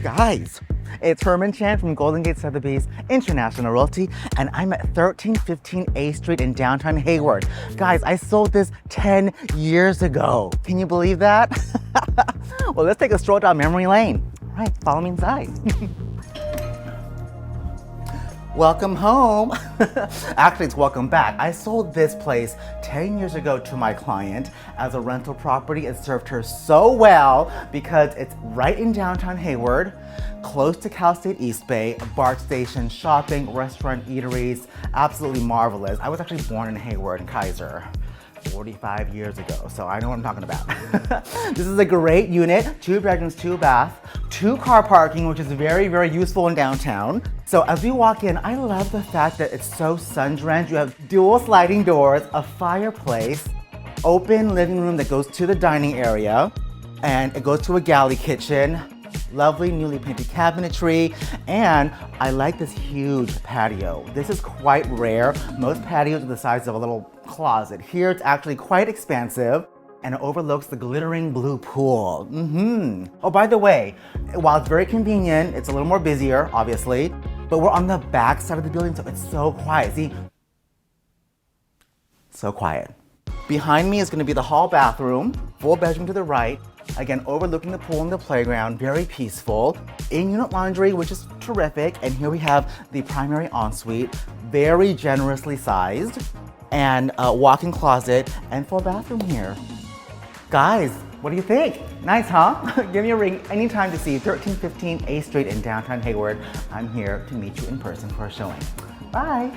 Guys, it's Herman Chan from Golden Gate Sotheby's International Realty, and I'm at 1315 A Street in downtown Hayward. Guys, I sold this 10 years ago. Can you believe that? Well, let's take a stroll down memory lane. All right, follow me inside. Welcome home. Actually, it's welcome back. I sold this place 10 years ago to my client as a rental property. It served her so well because it's right in downtown Hayward, close to Cal State East Bay, BART Stations, shopping, restaurant, eateries, absolutely marvelous. I was actually born in Hayward and Kaiser 45 years ago, so I know what I'm talking about. This is a great unit, 2 bedrooms, 2 baths, 2 car parking, which is very, very useful in downtown. So as we walk in, I love the fact that it's so sun-drenched. You have dual sliding doors, a fireplace, open living room that goes to the dining area, and it goes to a galley kitchen, lovely newly painted cabinetry, and I like this huge patio. This is quite rare. Most patios are the size of a little closet. Here it's actually quite expansive and it overlooks the glittering blue pool. Oh, by the way, while it's very convenient, it's a little more busier, obviously, but we're on the back side of the building, so it's so quiet. See? So quiet. Behind me is gonna be the hall bathroom, full bedroom to the right, again, overlooking the pool and the playground, very peaceful. In-unit laundry, which is terrific, and here we have the primary ensuite, very generously sized, and a walk-in closet, and full bathroom here. Guys, what do you think? Nice, huh? Give me a ring anytime to see 1315 A Street in downtown Hayward. I'm here to meet you in person for a showing. Bye.